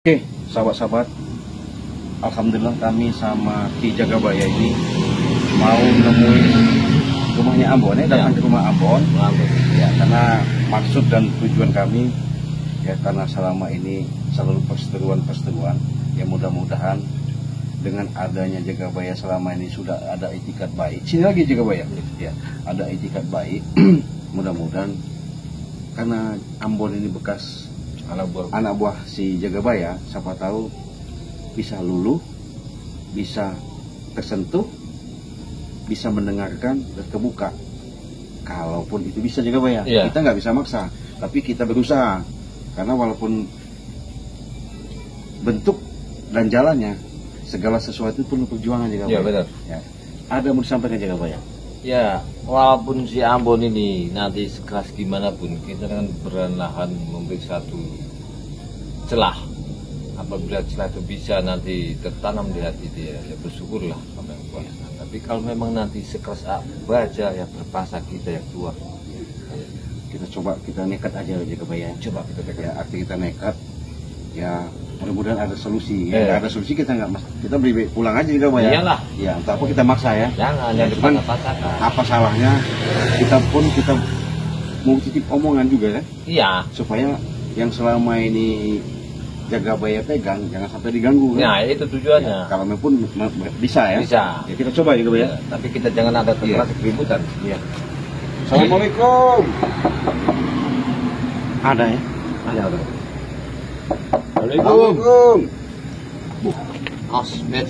Oke, sahabat-sahabat, alhamdulillah kami sama Ki Jagabaya ini mau nemuin rumahnya Ambon, datang ke rumah Ambon. Ya, karena maksud dan tujuan kami ya karena selama ini selalu perseteruan, ya mudah-mudahan dengan adanya Jagabaya selama ini sudah ada itikat baik. Sini lagi Jagabaya, ya ada itikat baik. Mudah-mudahan karena Ambon ini bekas anak buah si Jagabaya, siapa tahu bisa luluh, bisa tersentuh, bisa mendengarkan dan kebuka. Kalaupun itu bisa Jagabaya, kita nggak bisa maksa, tapi kita berusaha. Karena walaupun bentuk dan jalannya, segala sesuatu perlu perjuangan Jagabaya. Iya benar. Ya. Ada mau disampaikan Jagabaya? Ya, walaupun si Ambon ini nanti sekeras gimana pun, kita kan berlahan memberi satu celah. Apabila celah itu bisa nanti tertanam di hati dia, ya bersyukurlah sama yang kuasa. Tapi kalau memang nanti sekeras baja, ya berpaksa kita yang keluar. Kita coba, kita nekat aja Jagabaya. Coba kita nekat. Ya, arti kita nekat. Ya, mudah-mudahan ada solusi. Ya, nggak ada solusi kita nggak kita beli pulang aja Jagabaya. Iyalah. Ya, entah apa kita maksa ya. Jangan ya, yang cuman dipaksa-paksakan. apa salahnya kita mau titip omongan juga ya. Iya. Supaya yang selama ini Jagabaya pegang jangan sampai diganggu. Nah, itu tujuannya. Ya, kalau pun bisa ya. Bisa. Ya kita coba Jagabaya. Ya, tapi kita jangan ada keributan. Iya. Assalamualaikum. Ada ya? Ada. Assalamualaikum. Asmet.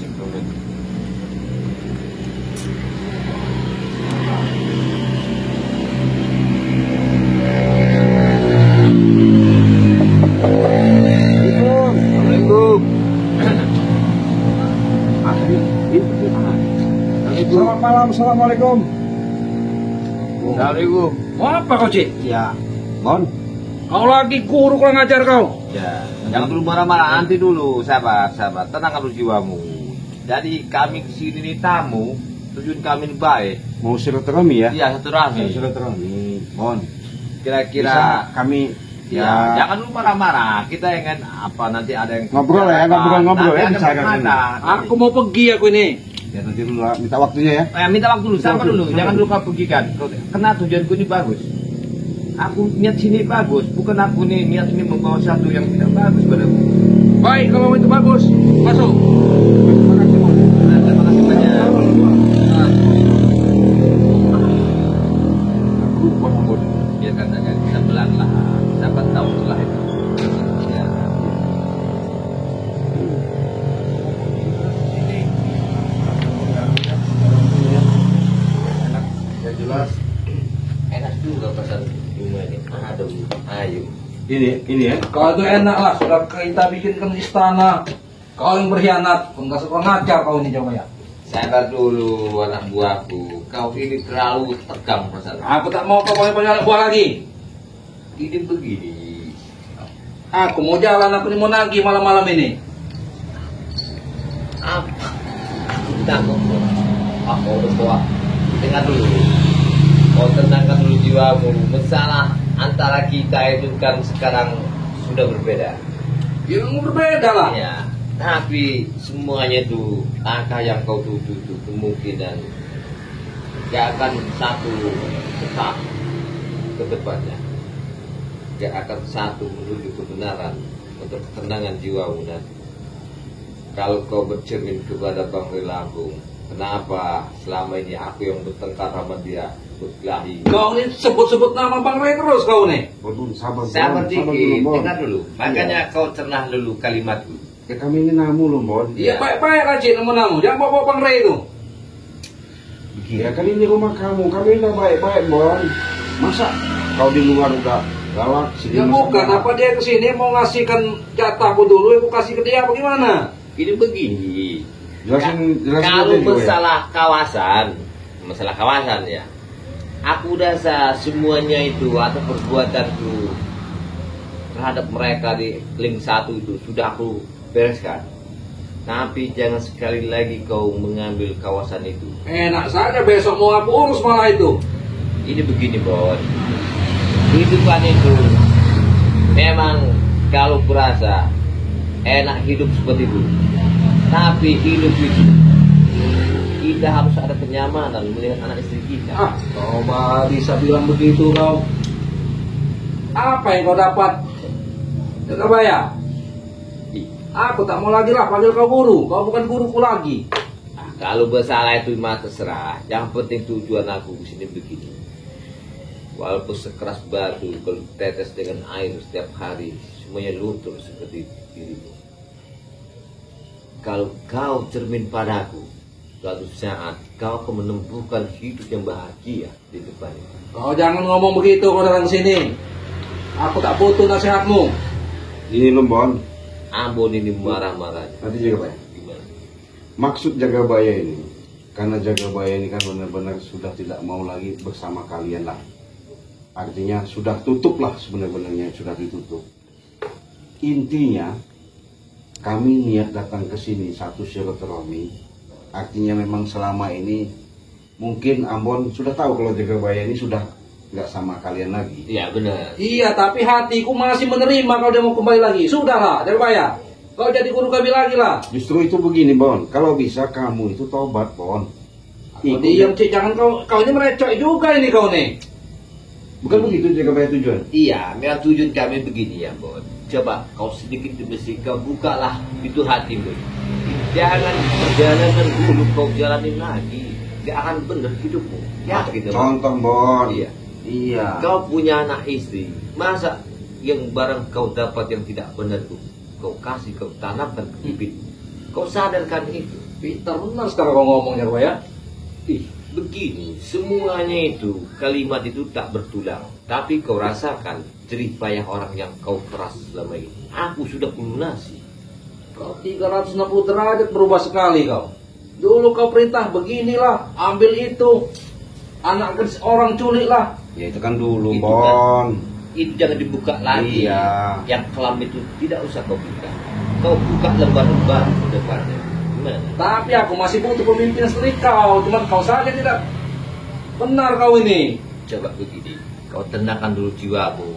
Selamat malam, assalamualaikum. Assalamualaikum. Mau apa kau, Cik? Ya, Bon. Kau lagi guru kurang ajar kau. Ya, jangan dulu marah-marah, nanti dulu, sabar, tenangkan dulu jiwamu. Jadi kami kesini nih tamu, tujuan kami ini baik. Mau silaturahmi ya? Iya, silaturahmi. Silaturahmi, Bon. Kira-kira kami ya, jangan dulu marah-marah. Kita ingin apa nanti ada yang ngobrol ya, ngobrol ya. Aku mau pergi aku ini. Ya nanti dulu minta waktunya ya. Minta waktu dulu, sabar dulu. Jangan dulu kau pergikan. Karena tujuanku ini bagus. Aku niat sini bagus, bukan aku nih niat sini membawa satu yang tidak bagus padamu. Baik, kalau itu bagus, masuk. Terima kasih banyak. Ya katakan kita pelan-pelan, dapat tahu setelah itu. Ya. Enak, ya jelas. Enak juga pasal rumah ini. Adem, ayo. Ini ya. Kau itu enak lah, sudah kita bikinkan istana. Kau yang berkhianat, enggak suka ngajar kau ini coba ya. Sabar dulu anak buahku. Kau ini terlalu tegang masalah. Aku tak mau kau banyak buah lagi. Ini begini. Aku mau jalan, aku ini mau nagih malam-malam ini. Apa? Tidak kok. Aku udah tua. Dengar dulu. Kau tenangkan dulu jiwamu. Masalah antara kita itu kan sekarang sudah berbeda. Ya berbeda lah. Ya. Tapi semuanya itu langkah yang kau tuju itu kemungkinan gak akan satu tetap ke depannya. Gak akan satu menuju kebenaran untuk ketenangan jiwamu nanti. Kalau kau bercermin kepada Bang Lampung, kenapa selama ini aku yang bertengkar sama dia berkelahi? Kau ini sebut-sebut nama Bang Ray terus kau nih. Sabar dikit, dengar dulu. Makanya kau cernah dulu kalimatku. Ya kami ini namu loh, Bon. Iya, baik-baik aja nama-namu. Jangan bawa Bang Ray itu. Ya kan ini rumah kamu udah baik-baik, Bon. Masa kau di luar udah galak? Ya bukan, apa dia kesini mau ngasihkan jatahku dulu, aku kasih ke dia bagaimana? Ini begini. Jelasin Kalau aja, masalah kawasan ya. Aku rasa semuanya itu atau perbuatanku terhadap mereka di link 1 itu sudah aku bereskan. Tapi jangan sekali lagi kau mengambil kawasan itu. Enak saja besok mau aku urus malah itu. Ini begini, Bon. Kehidupan itu memang kalau berasa enak hidup seperti itu. Tapi hidup itu kita harus ada kenyamanan melihat anak istri kita. Kau mah bisa bilang begitu kau. Apa yang kau dapat? Jagabaya. Aku tak mau lagi lah panggil kau guru. Kau bukan guruku lagi. Kalau bersalah itu mah terserah. Yang penting tujuan aku di sini begini. Walaupun sekeras batu, kalau tetes dengan air setiap hari, semuanya luntur seperti dirimu. Kalau kau cermin padaku, suatu saat kau akan menemukan hidup yang bahagia di depannya. Kau jangan ngomong begitu kau datang sini. Aku tak butuh nasihatmu. Ini Lombon. Ambon ini marah-marah. Nanti Jagabaya. Gimana? Maksud Jagabaya ini, karena Jagabaya ini kan benar-benar sudah tidak mau lagi bersama kalian lah. Artinya sudah tutup lah sebenarnya, sudah ditutup. Intinya kami niat datang ke sini satu silaturahmi. Artinya memang selama ini mungkin Ambon sudah tahu kalau Jagabaya ini sudah nggak sama kalian lagi. Iya benar. Iya, tapi hatiku masih menerima kalau dia mau kembali lagi. Sudahlah, Jagabaya. Kau jadi guru kami lagi lah. Justru itu begini Bon, kalau bisa kamu itu tobat Bon. Kau diam Cik, jangan kau ini merecok juga ini kau nih. Bukan begitu Jagabaya tujuan. Iya, memang tujuan kami begini ya, Bon. Coba kau sedikit demi sedikit kau bukalah itu hatimu. Jangan perjalanan dulu kau jalanin lagi. Gak akan benar hidupmu. Ya, gitu. Contoh Bon. Iya. Iya. Kau punya anak istri, masa yang barang kau dapat yang tidak benar tuh kau kasih, kau tanamkan ke bibit. Kau sadarkan itu. Pintar benar sekarang kau ngomong Jagabaya. Begini, semuanya itu kalimat itu tak bertulang. Tapi kau rasakan jerih payah orang yang kau peras selama ini. Aku sudah kulunasi. Kau 360 derajat berubah sekali kau. Dulu kau perintah beginilah, ambil itu. Anak gadis orang culik lah. Ya itu kan dulu Itu Bon. Itu jangan dibuka lagi. Iya. Yang kelam itu tidak usah kau buka. Kau buka lembar-lembar ke depannya. Gimana? Tapi aku masih butuh pemimpin seperti kau. Cuman kau saja tidak benar kau ini. Coba begini, kau tenangkan dulu jiwamu.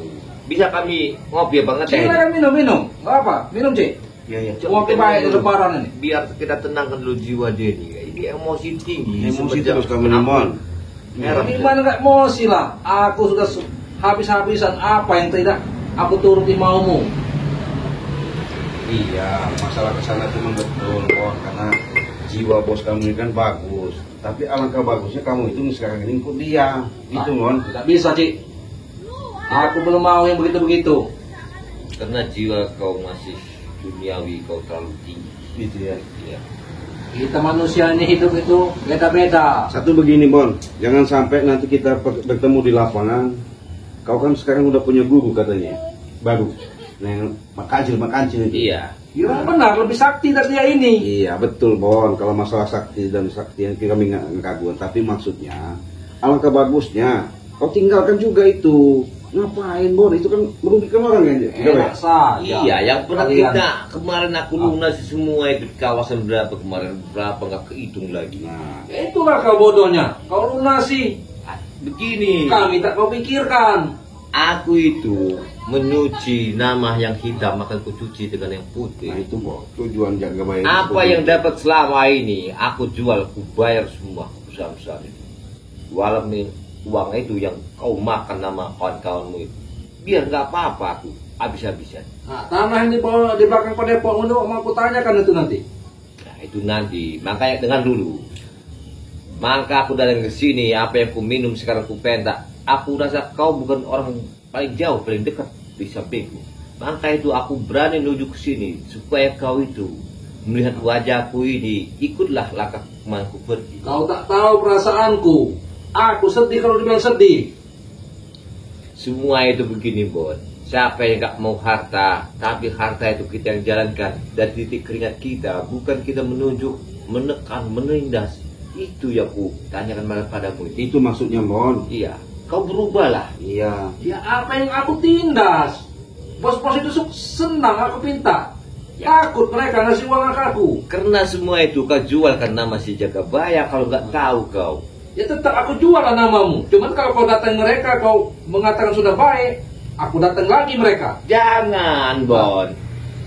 Bisa kami ngopi banget Cik, minum. Gak apa? Minum Cik. Iya, iya. Ngopi baik di lebaran ini. Biar kita tenangkan dulu jiwa dia nih. Ini emosi tinggi. Emosi semenjak terus kamu nih Bon. Merah. Gimana gak emosi lah. Aku sudah habis-habisan apa yang tidak aku turuti maumu. Iya, masalah kesana itu memang betul Bon. Karena jiwa bos kamu ini kan bagus. Tapi alangkah bagusnya kamu itu sekarang ini ikut dia. Gitu Bon. Tidak bisa Cik. Aku belum mau yang begitu-begitu. Karena jiwa kau masih duniawi, kau terlalu tinggi. Gitu ya. Ya. Kita manusia ini hidup itu beda-beda. Satu begini Bon, jangan sampai nanti kita bertemu di lapangan. Kau kan sekarang udah punya guru katanya, baru. Nah, yang makancil itu. Iya. Ya benar, lebih sakti dari dia ini. Iya betul Bon, kalau masalah sakti dan sakti yang kami nggak kagum. Tapi maksudnya, alangkah bagusnya, kau tinggalkan juga itu. Ngapain Bon, itu kan merugikan orang ya. Enak saja. Iya, yang pernah Kalian. kita kemarin aku lunasi semua itu kawasan berapa kemarin berapa nggak kehitung lagi. Nah, Itulah kau bodohnya. Kau lunasi. Begini, Kami tak kau pikirkan. aku itu menyuci nama yang hitam akan kucuci dengan yang nah putih. itu Bon, tujuan jaga bayi. Apa yang dapat selama ini aku jual, aku bayar semua perusahaan-perusahaan itu. Walaupun uang itu yang kau makan nama kawan-kawanmu itu, biar nggak apa-apa aku habis-habisan. Nah, tanah yang di belakang Padepok itu mau aku tanyakan itu nanti. Nah itu nanti, makanya dengar dulu. Maka aku datang ke sini, apa yang ku minum sekarang ku pentak. Aku rasa kau bukan orang paling jauh, paling dekat di sampingku. Maka itu aku berani menuju ke sini supaya kau itu melihat wajahku ini, ikutlah langkah kemana ku pergi. Kau tak tahu perasaanku. Aku sedih kalau dibilang sedih. Semua itu begini Bon. Siapa yang gak mau harta, tapi harta itu kita yang jalankan dari titik keringat kita, bukan kita menunjuk, menekan, menindas. Itu yang ku tanyakan padamu. Itu maksudnya Bon. Iya, kau berubahlah. Iya. Ya apa yang aku tindas? Bos-bos itu senang aku pinta. Takut mereka ngasih uang ke aku. Karena semua itu kau jual karena masih jaga bayar kalau nggak tahu kau. Ya tetap aku jual lah namamu. Cuman kalau kau datang mereka, kau mengatakan sudah baik, aku datang lagi mereka. Jangan Bon.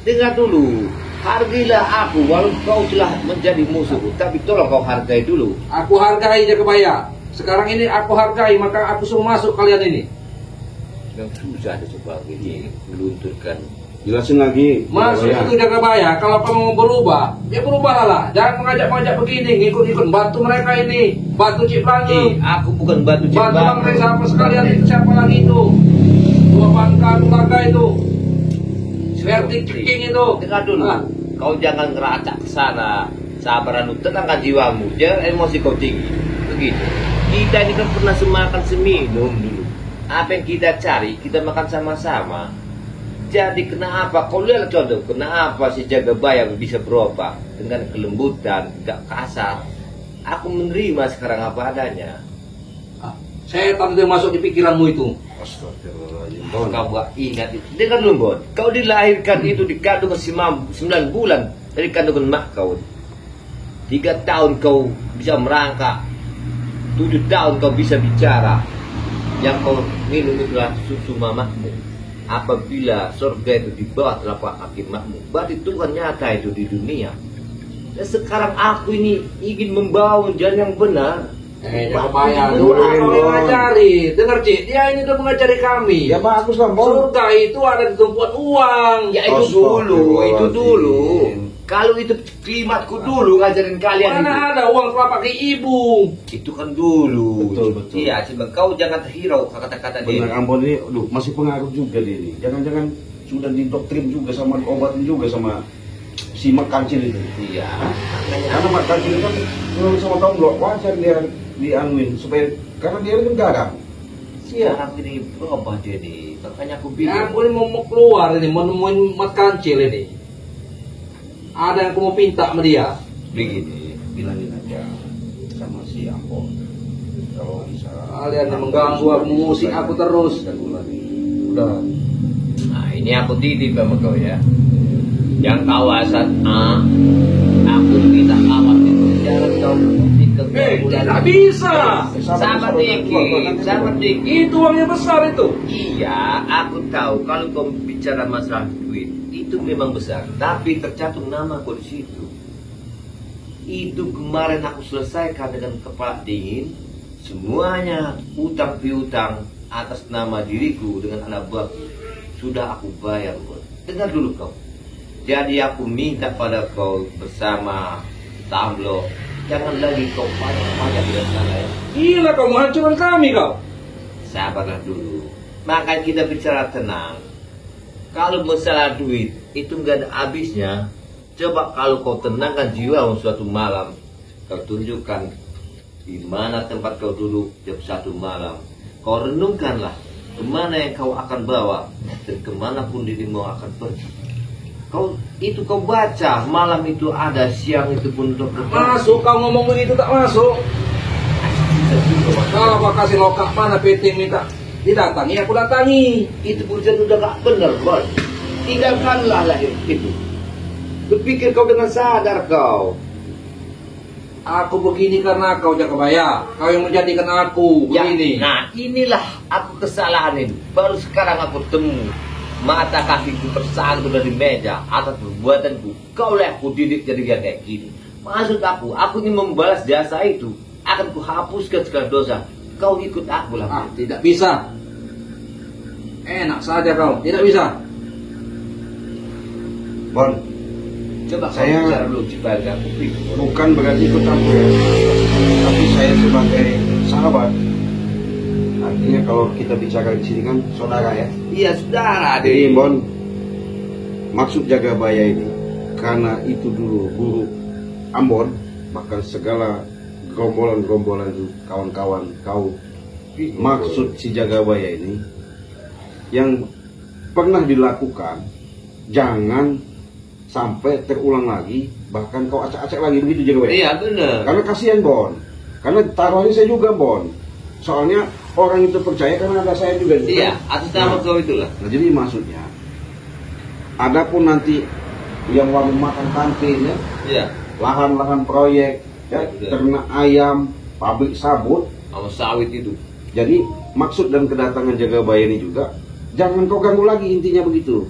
Dengar dulu, hargailah aku walaupun kau telah menjadi musuhku, tapi tolong kau hargai dulu. Aku hargai Jagabaya. Sekarang ini aku hargai, maka aku suruh masuk kalian ini. Yang susah ada sebagainya melunturkan. Jelasin lagi. Masuk Jagabaya. itu Jagabaya. Kalau kamu mau berubah, ya berubahlah lah. Jangan mengajak-ngajak begini, ngikut-ngikut bantu mereka ini, bantu Cik Lange, Aku bukan batu bantu jembatan. mereka siapa sekalian itu, siapa lagi itu, dua bangka laga itu, Vertik King itu. Dengar dulu, Ah. kau jangan ngeracak ke sana. Sabaran lu, tenangkan jiwamu, jangan emosi kau tinggi. Begitu. Kita ini kan pernah semakan seminum dulu. Apa yang kita cari, kita makan sama-sama. Jadi kenapa, kau lihat contoh, kenapa si Jagabaya bisa berubah dengan kelembutan, gak kasar. Aku menerima sekarang apa adanya. Ah, setan itu yang masuk di pikiranmu itu. Astagfirullahaladzim, Bon. Kau gak ingat itu. Dengar dulu, Bon. Kau dilahirkan itu di kandungan 9 bulan dari kandungan mak kau. 3 tahun kau bisa merangkak. 7 tahun kau bisa bicara. Yang kau minum itulah susu mamamu. Apabila surga itu di bawah telapak kaki makmu, berarti Tuhan nyata itu di dunia. Dan sekarang aku ini ingin membawa jalan yang benar. Jagabaya, Bon. dulu kau yang ngajari. Dengar Cik, dia ini udah mengajari kami. Ya bagus lah, Bon. Surga itu ada di tumpuan uang. Ya itu dulu, itu dulu. Astagfirullahaladzim. Kalau itu klimatku dulu ngajarin kalian itu. Mana ada uang telah pakai ibu. Itu kan dulu. Betul, betul. Iya, coba kau jangan terhirau kata-kata dia. Benar Ambon ini, aduh, masih pengaruh juga dia ini. Jangan-jangan sudah didoktrin juga sama diobatin juga sama si Mak Kancil itu. Iya. Karena Mak Kancil kan menurut sama Tonggok wajar dia dianuin supaya karena dia kan garang. Siapa ini berubah jadi? Makanya aku Ya, bilang. aku ini mau keluar ini, mau nemuin Mat Kancil ini. Ada yang aku mau pinta sama dia. Begini. Bilangin aja sama si Ambon. Kalau bisa. Kalian yang mengganggu aku, mengusik aku terus. Udah. Nah, ini aku titip sama kau ya. Yang kawasan A, aku minta kawan itu jangan kau ikut. Tidak bisa. Sama dikit. Itu uangnya besar itu. Iya, aku tahu kalau kau bicara masalah duit itu memang besar, tapi tercantum nama kau di situ. Itu kemarin aku selesaikan dengan kepala dingin, semuanya utang piutang atas nama diriku dengan anak buahku sudah aku bayar, Bos. Dengar dulu kau. Jadi aku minta pada kau bersama Tamblo, jangan lagi kau banyak di sana ya. Gila kau menghancurkan kami kau. Sabarlah dulu. Makanya kita bicara tenang. Kalau masalah duit itu nggak ada habisnya. Coba kalau kau tenangkan jiwamu suatu malam, kau tunjukkan di mana tempat kau duduk jam 1 malam. Kau renungkanlah kemana yang kau akan bawa dan kemanapun dirimu akan pergi. Kau baca malam itu ada, siang itu pun untuk Masuk kau ngomong begitu tak masuk. Kalau kau kasih lokak mana PT minta didatangi, aku datangi. Itu urusan udah gak benar, Bos. Tinggalkanlah lah itu. Berpikir kau dengan sadar kau. Aku begini karena kau Jagabaya. Kau yang menjadikan aku Ya, begini. nah inilah aku kesalahan ini. Baru sekarang aku temu. Mata kakiku tersandung dari meja atas perbuatanku. Kau lah aku didik jadi yang kayak gini. Maksud aku ini membalas jasa itu. Akan kuhapuskan segala dosa. Kau ikut aku lah. Ah, tidak bisa. Enak saja kau, tidak bisa. Bon, Coba Saya- kau bicara dulu Cibaga. Aku pikir. bukan berarti ikut campur ya. Tapi saya sebagai sahabat, artinya kalau kita bicara di sini kan saudara ya. Iya, saudara. Jadi Bon, maksud Jagabaya ini karena itu dulu guru Ambon, maka segala gerombolan-gerombolan itu kawan-kawan kau, maksud si Jagabaya ini yang pernah dilakukan jangan sampai terulang lagi, bahkan kau acak-acak lagi begitu Jagabaya. Iya, benar. Karena kasihan Bon, karena taruhannya saya juga Bon, soalnya orang itu percaya karena ada saya juga di situ. Iya, atas nama kau itulah. Nah, jadi maksudnya, adapun nanti yang warung makan kantin ya, Iya. lahan-lahan proyek, ya, Ya, betul. ternak ayam, pabrik sabut. Sama sawit itu. Jadi maksud dan kedatangan Jagabaya ini juga jangan kau ganggu lagi, intinya begitu.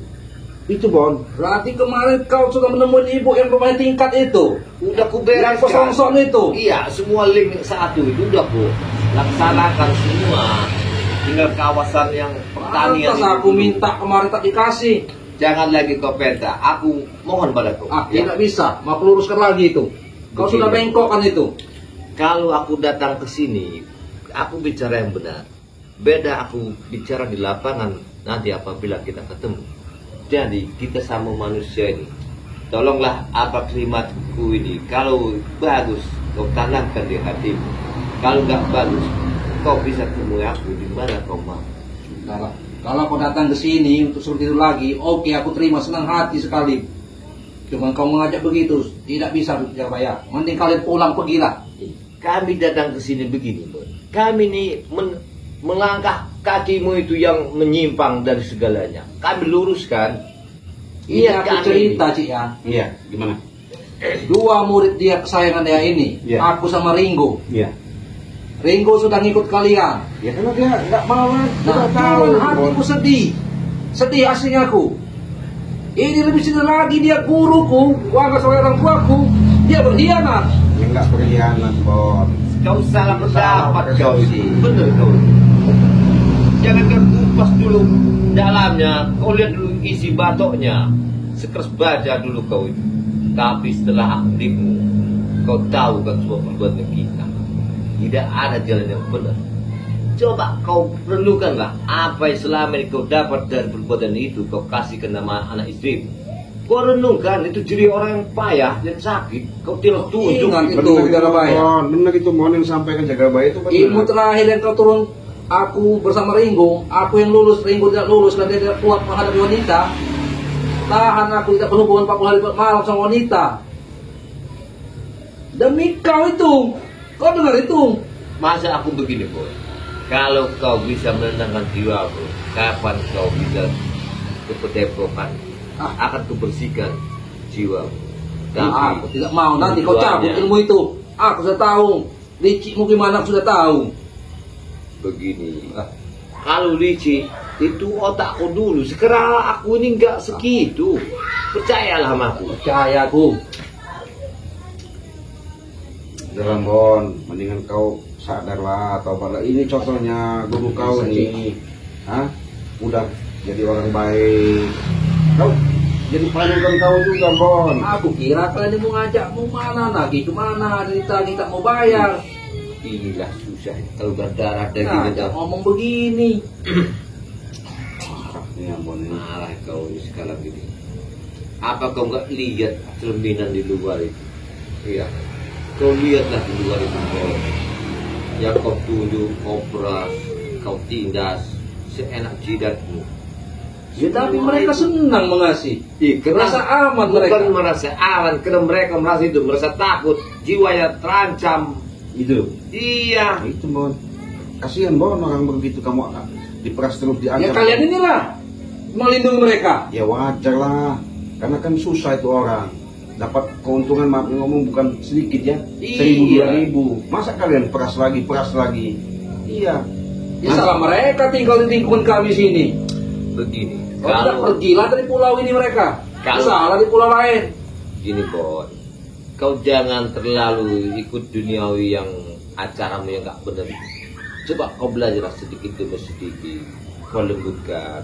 Itu Bon. Berarti kemarin kau sudah menemui ibu yang rumahnya tingkat itu. Udah ku Yang bereskan. kosong itu. Iya, semua link satu itu udah ku laksanakan semua. Tinggal kawasan yang pertanian. Pantas aku minta kemarin tak dikasih. Jangan lagi kau minta. Aku mohon padaku. Tidak bisa. Mau aku luruskan lagi itu. Kau Begini. sudah bengkokkan itu. Kalau aku datang ke sini, aku bicara yang benar. Beda aku bicara di lapangan nanti apabila kita ketemu. Jadi kita sama manusia ini. Tolonglah apa kalimatku ini. Kalau bagus, kau tanamkan di hatimu. Kalau nggak bagus, kau bisa temui aku di mana kau mau. Kalau kau datang ke sini untuk seperti itu lagi, oke, aku terima, senang hati sekali. Cuma kau mengajak begitu, tidak bisa Jagabaya. Mending kalian pulang, pergilah. Kami datang ke sini begini, Bon. Kami ini melangkah kakimu itu yang menyimpang dari segalanya. Kami luruskan. Iya, aku kami cerita, ini. Cik ya. Iya, gimana? Dua murid dia kesayangan dia ini, Iya. aku sama Ringo. Iya. Ringo sudah ngikut kalian. Ya karena dia nggak mau Nah, tidak tahu. cuman hatiku sedih. Sedih aslinya aku. Ini lebih sedih lagi, dia guruku, warga sebagai orang tuaku. Dia berkhianat. Ya nggak berkhianat Bon. Kau salah pendapat kau ini. Bener kau. Jangan kau kupas dulu dalamnya. Kau lihat dulu isi batoknya. Sekeras baja dulu kau itu. Tapi setelah aktifmu, kau tahu kan semua perbuatan kita. Tidak ada jalan yang benar. Coba kau renungkanlah apa yang selama ini kau dapat dari perbuatan itu. Kau kasih ke nama anak istrimu. Kau renungkan, itu jadi orang yang payah, yang sakit. Kau tidak tunjuk. Ingat itu, Benar Jagabaya. Bon. Benar itu Bon yang sampaikan Jagabaya itu Ilmu benar. terakhir yang kau turun, aku bersama Ringo, aku yang lulus, Ringo tidak lulus, dan dia tidak kuat menghadapi wanita. Tahan aku tidak berhubungan 40 hari malam sama wanita. Demi kau itu, kau dengar itu. Masa aku begini, Boy? Kalau kau bisa menenangkan jiwamu, kapan kau bisa ke pedepokan? Akan kubersihkan jiwamu. Aku tidak mau, nanti kau cabut tujuannya ilmu itu. Aku sudah tahu, licimu gimana aku sudah tahu. begini. Kalau licik, itu otakku dulu. Sekarang aku ini nggak segitu. Percayalah sama aku. Percaya aku. Dalam Bon, mendingan kau sadarlah atau apa. Ini contohnya guru kau ini. Hah? Udah jadi orang baik. Kau jadi panutan kau juga Bon. Aku kira kalian mau ngajak mau mana lagi, kemana cerita kita mau bayar. Inilah susah. Kalau berdarah daging Nah, kita. ngomong begini. Ini Bon ini. Marah kau ini sekarang ini. Apa kau nggak lihat cerminan di luar itu? Iya. Kau lihatlah di luar itu kau. Yang kau tuduh, kau peras, kau tindas, seenak jidatmu. Ya, tapi mereka senang mengasih. Merasa aman bukan mereka. merasa aman, karena mereka merasa itu, merasa takut, jiwanya terancam. Itu. Iya. Itu Bon. Kasihan Bon orang begitu kamu diperas terus Ya diantar. kalian inilah melindungi mereka. Ya wajar lah. Karena kan susah itu orang. Dapat keuntungan maaf ngomong bukan sedikit ya. Iya. 1.000, 2.000. Masa kalian peras lagi. Iya. Ya salah mereka tinggal di lingkungan kami sini. Begini, Kalau tidak pergilah dari pulau ini mereka. Kalau- Salah di pulau lain. gini Boy, kau jangan terlalu ikut duniawi yang acaramu yang gak benar. Coba kau belajar sedikit demi sedikit, kau lembutkan,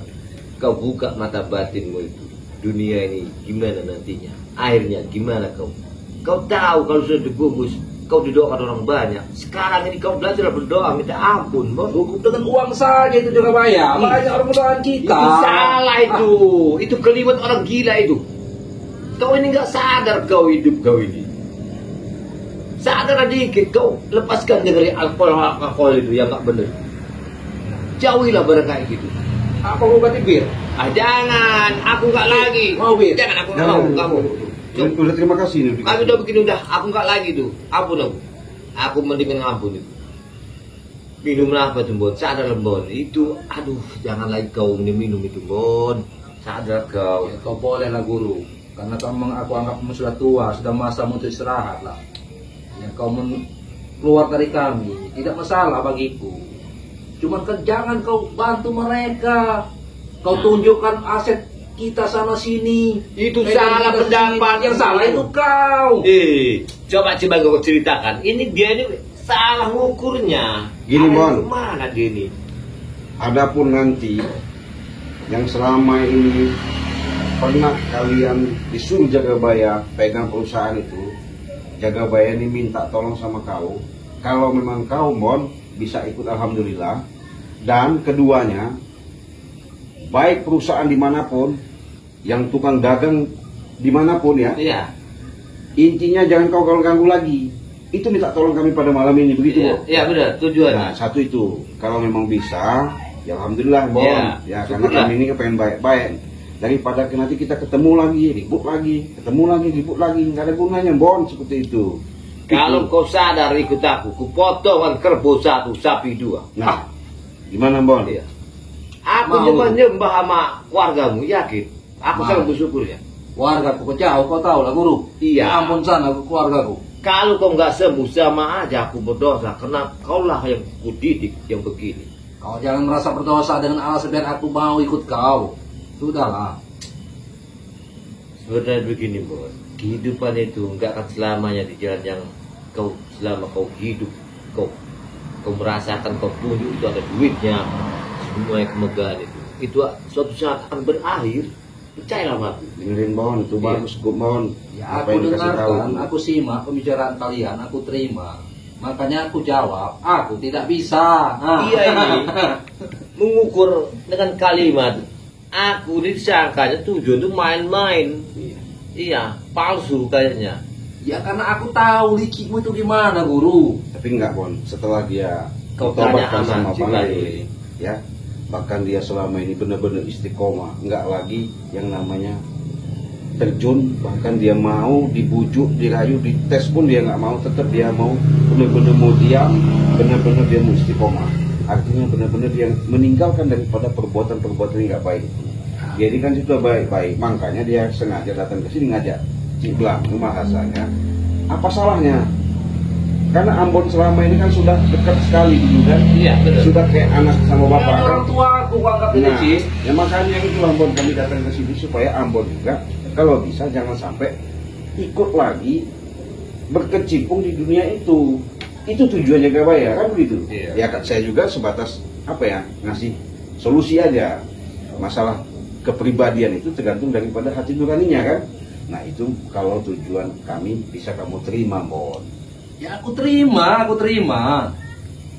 kau buka mata batinmu itu. Dunia ini gimana nantinya, akhirnya gimana kau? Kau tahu kalau sudah dibungkus, kau didoakan orang banyak. Sekarang ini kau belajar berdoa, minta ampun, Boy. Cukup dengan uang saja itu juga bayar. Banyak orang berdoaan kita. Itu salah itu keliwat orang gila itu. Kau ini nggak sadar kau hidup kau ini. Sadar dikit kau lepaskan dari alkohol itu yang nggak benar. Jauhilah barang kayak gitu. Apa mau ganti bir? Jangan, aku nggak lagi. Mau bir? Jangan aku nggak mau kamu. Udah terima kasih nih. Kamu udah begini udah, aku nggak lagi tuh. Ampun aku. Aku mendingan ampun itu. Minum apa tuh Bon? Sadar Bon. Itu, aduh, jangan lagi kau minum itu Bon. Sadar kau. Ya, kau boleh lah guru. Karena memang aku anggap kamu sudah tua, sudah masa untuk istirahat lah. Ya, kau keluar dari kami, tidak masalah bagiku. Cuman kan jangan kau bantu mereka. Kau tunjukkan aset kita sana sini. Itu Pegang salah kita pendapat. sini. Yang salah itu kau. Coba kau ceritakan. Ini dia ini salah ngukurnya. Gini, Bon. Mana dia ini? Adapun nanti yang selama ini pernah kalian disuruh Jagabaya pegang perusahaan itu, Jagabaya ini minta tolong sama kau. Kalau memang kau, Bon, bisa ikut, alhamdulillah. Dan keduanya, baik perusahaan dimanapun, yang tukang dagang dimanapun ya, Iya. intinya jangan kau ganggu lagi. Itu minta tolong kami pada malam ini, begitu, Iya, Bon? iya benar, tujuan. Nah, satu itu, kalau memang bisa, ya alhamdulillah, Bon. Iya, Ya, karena syukurlah. kami ini pengen baik-baik. Daripada nanti kita ketemu lagi, ribut lagi, ketemu lagi, ribut lagi, nggak ada gunanya, Bon, seperti itu. Kalau Itu. kau sadar ikut aku, ku potong kerbau 1, sapi 2. Nah, gimana, Bon? Iya. Aku Mau. cuma nyembah sama keluargamu, yakin. Aku Mau. sangat bersyukur ya. Warga aku jauh, kau tahu lah guru. Iya. Ya ampun sana ke keluargaku. Kalau kau nggak sembuh, sama aja aku berdosa. Karena kaulah yang kudidik yang begini. Kau jangan merasa berdosa dengan alasan biar aku mau ikut kau. Sudahlah. Sebenarnya begini, Bos. Kehidupan itu nggak akan selamanya di jalan yang kau selama kau hidup. Kau merasakan kau punya itu ada duitnya, semua yang kemegahan itu suatu saat akan berakhir. Percayalah sama aku. Dengerin, Bon, itu Iya. bagus, Bon. Ya Apa aku yang dikasih tahu dengarkan, itu? aku simak pembicaraan kalian, aku terima. Makanya aku jawab, aku tidak bisa. Iya ini mengukur dengan kalimat. Aku disangkanya tujuan itu main-main. Iya, palsu kayaknya. Ya karena aku tahu likimu itu gimana, guru. Tapi enggak, Bon, setelah dia Kau ditobatkan tanya sama aman juga Bang ini. Ade, ya, bahkan dia selama ini benar-benar istiqomah, enggak lagi yang namanya terjun, bahkan dia mau dibujuk, dirayu, dites pun dia nggak mau, tetap dia mau benar-benar mau diam, benar-benar dia mau istiqomah. Artinya benar-benar dia meninggalkan daripada perbuatan-perbuatan yang nggak baik. Jadi kan sudah baik-baik, makanya dia sengaja datang ke sini ngajak Ciblang, bahasanya. Apa salahnya? Karena Ambon selama ini kan sudah dekat sekali dulu kan, Iya, betul. sudah kayak anak sama bapak Kan kan. orang tua aku anggap ini, Nah, Ci. ya makanya itu Ambon kami datang ke sini supaya Ambon juga kalau bisa jangan sampai ikut lagi berkecimpung di dunia itu. Itu tujuannya Jagabaya kan begitu. Iya. Ya kan saya juga sebatas apa ya, ngasih solusi aja. Masalah kepribadian itu tergantung daripada hati nuraninya kan. Nah itu kalau tujuan kami bisa kamu terima, Bon. Ya aku terima, aku terima.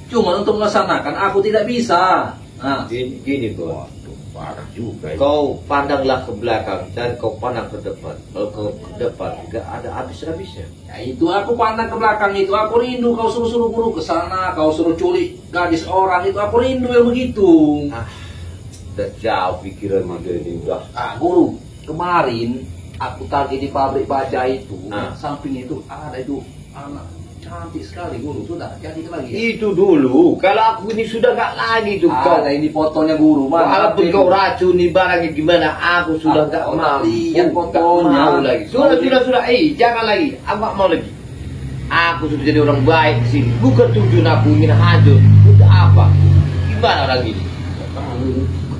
Cuma untuk melaksanakan aku tidak bisa. Nah, Gini, Bos. Waduh, parah juga ini. Kau pandanglah ke belakang dan kau pandang ke depan. Kalau kau ke depan nggak ada habis-habisnya. ya itu aku pandang ke belakang itu, aku rindu kau suruh-suruh guru ke sana, kau suruh culik gadis orang itu, aku rindu yang begitu. Udah jauh pikiran dia ini udah. Guru, kemarin aku tagih di pabrik baja itu, Ah. samping itu ada itu anak cantik sekali, guru. Sudah jadi lagi. Itu dulu. Kalau aku ini sudah nggak lagi tuh kau. Ada ini fotonya guru, mana? Walaupun kau racuni barangnya gimana, aku sudah nggak Aku mau. lihat Nggak fotonya. mau lagi. Sudah. Jangan lagi. Aku nggak mau lagi. Aku sudah jadi orang baik di sini. Bukan tujuan aku ingin hancur. Untuk apa? Gimana orang ini?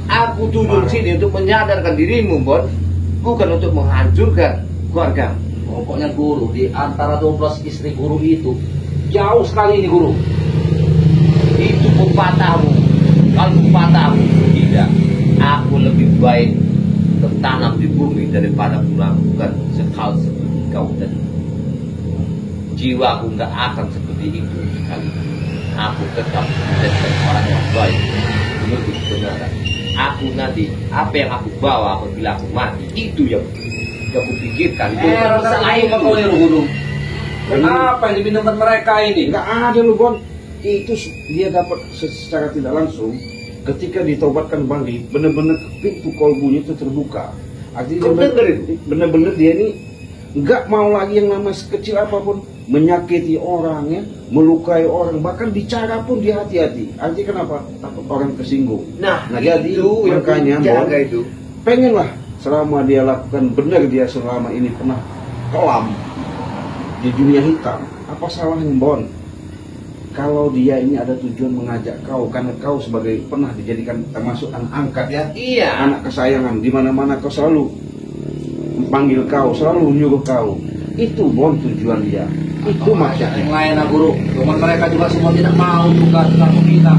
Aku tujuan sini untuk menyadarkan dirimu, Bon. Bukan untuk menghancurkan keluarga. Pokoknya guru, di antara 12 istri guru itu jauh sekali ini, guru. Itu pepatahmu. Kalau pepatahmu tidak, aku lebih baik tertanam di bumi daripada melakukan hal seperti kau tadi. Jiwaku nggak akan seperti itu sekali. Aku tetap menjadi orang yang baik menuntut kebenaran. Aku nanti apa yang aku bawa apabila aku mati itu yang aku pikirkan. Rasa lain kau ini, guru. Kenapa yang dipinjamkan mereka ini? Nggak ada lu, Bon. Itu dia dapat secara tidak langsung ketika ditobatkan Bandi, benar-benar pintu kolbunya itu terbuka. Artinya Kau dengerin? benar-benar dia ini nggak mau lagi yang namanya sekecil apapun menyakiti orang ya, melukai orang, bahkan bicara pun dia hati-hati. Artinya kenapa? Takut orang tersinggung. Nah, jadi itu yang makanya jaga Bon, itu. pengenlah selama dia lakukan benar, dia selama ini pernah kelam di dunia hitam. Apa salahnya, Bon? kalau dia ini ada tujuan mengajak kau, karena kau sebagai pernah dijadikan termasuk anak angkat ya, Iya. anak kesayangan, di mana-mana kau selalu panggil kau, selalu menyuruh kau. Itu Bon tujuan dia. Itu maksudnya. Yang lain lah guru, cuman mereka juga semua tidak mau juga dengan kita.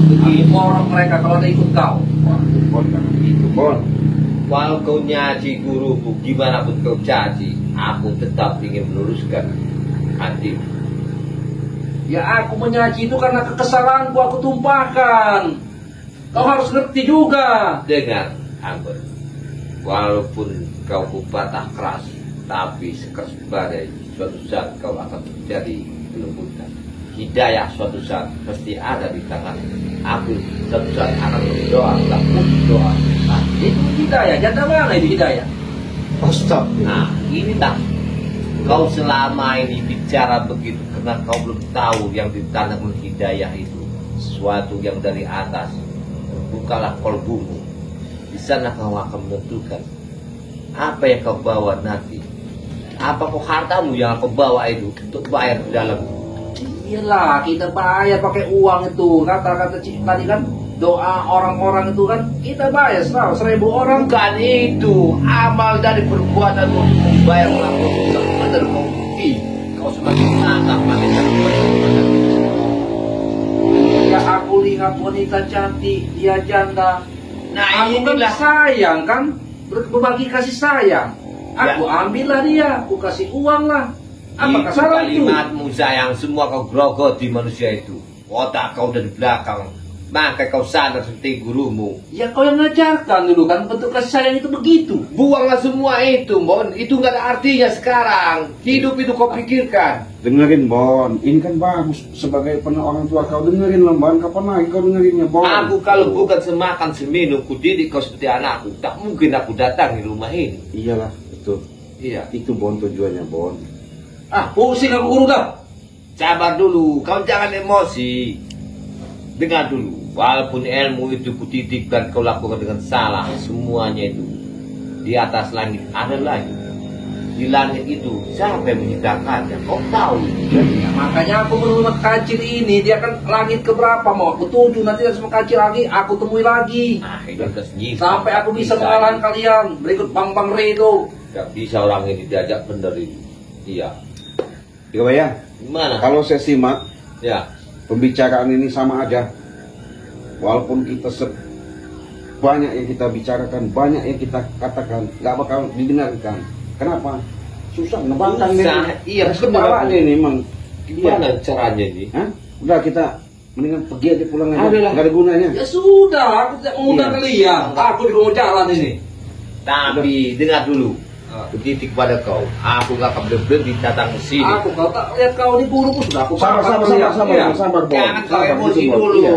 Begini orang mereka kalau ada ikut kau. Wah, Bon kan itu Bon. Walau kau nyaji guruku, gimana pun kau caci, aku tetap ingin meluruskan hati. Ya aku menyaji itu karena kekesalanku aku tumpahkan. Kau harus ngerti juga. Dengar, Amber, walaupun kau patah keras, tapi sekeras badai, suatu saat kau akan menjadi kelembutan. Hidayah suatu saat pasti ada di tangan. Aku suatu saat akan berdoa, lakukan doa. Nah, itu hidayah, janda mana itu hidayah? Nah, ini tak. Kau selama ini bicara begitu karena kau belum tahu yang ditanam hidayah itu sesuatu yang dari atas. Bukalah kolbumu. Di sana kau akan menentukan apa yang kau bawa nanti. Apa kau hartamu yang kau bawa itu untuk bayar di dalam. Iyalah, kita bayar pakai uang itu. Kata-kata Cik tadi kan, doa orang-orang itu kan kita bayar 100.000 orang. Bukan itu amal dari perbuatan untuk membayar lakukan dosa. Benar kau bukti. Kau sebagai anak wanita. Ya aku lihat wanita cantik, dia janda. Nah, Aku kan inilah sayang kan, berbagi kasih sayang. Aku ambillah dia, aku kasih uang lah. Apakah itu salah itu? kalimatmu sayang, semua kau grogoti manusia itu. Otak kau dari belakang, maka kau sadar seperti gurumu. Ya kau yang ngajarkan dulu kan, bentuk kasih sayang itu begitu. Buanglah semua itu, Bon. Itu nggak ada artinya sekarang. Hidup itu kau pikirkan. Dengerin Bon, ini kan bagus sebagai pernah orang tua kau, dengerin lah Bon, kapan lagi kau dengerinnya Bon? Aku kalau bukan semakan seminum, ku didik kau seperti anakku, tak mungkin aku datang di rumah ini. Iyalah, betul. Iya. Itu Bon tujuannya Bon. Ah, pusing aku guru dah. Sabar dulu, kau jangan emosi. Dengar dulu, walaupun ilmu itu kutitipkan kau lakukan dengan salah, semuanya itu di atas langit ada lagi. Di langit itu siapa yang menciptakannya? Kau tahu. Ya, makanya aku berumah kecil ini, dia kan langit keberapa mau? Aku 7, nanti harus mengkacil lagi, aku temui lagi. Ah, itu udah sendiri. Sampai aku bisa mengalahkan kalian, berikut Bang Re itu. Gak bisa orang ini diajak bener ini. Iya. Jagabaya, Gimana? kalau saya simak Ya. pembicaraan ini sama aja. Walaupun kita banyak yang kita bicarakan, banyak yang kita katakan, nggak bakal didengarkan. Kenapa? Susah nebangkan Susah, iya, benar benar. ini emang. Gimana caranya ini? Hah? Udah kita mendingan pergi aja pulang aja. Adalah. Nggak ada gunanya. Ya sudah, aku tidak mengundang Iya. kalian. Aku di mau jalan ini. Tapi dengar dulu. Kutitik pada kau. Aku gak akan berhenti datang ke sini. Aku kalau tak lihat kau diburu pun sudah aku Sabar, pakai sabar, kalian. sabar, Iya. sabar, Bon. Jangan kau Sabar, emosi gitu, Bon. dulu. Iya.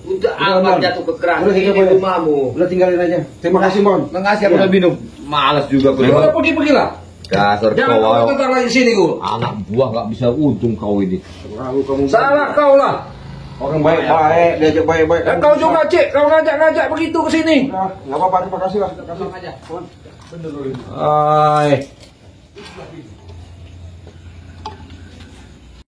Untuk Udah, apa Bon. jatuh kekerasan Udah, ini kita di boleh. rumahmu? Udah tinggalin aja. Terima kasih Bon. Mengasih Iya. apa minum? Malas juga kau. Ya udah pergi-pergilah. Dasar Jangan kau. kau tetap lagi di sini guru. Anak buah gak bisa untung kau ini. Lalu kamu Salah kau lah. orang baik-baik, diajak baik-baik. Dan kau juga cek, kau ngajak-ngajak begitu ke sini. Udah, nggak apa-apa, terima kasih lah. Terima kasih. aja. Bon. Hai.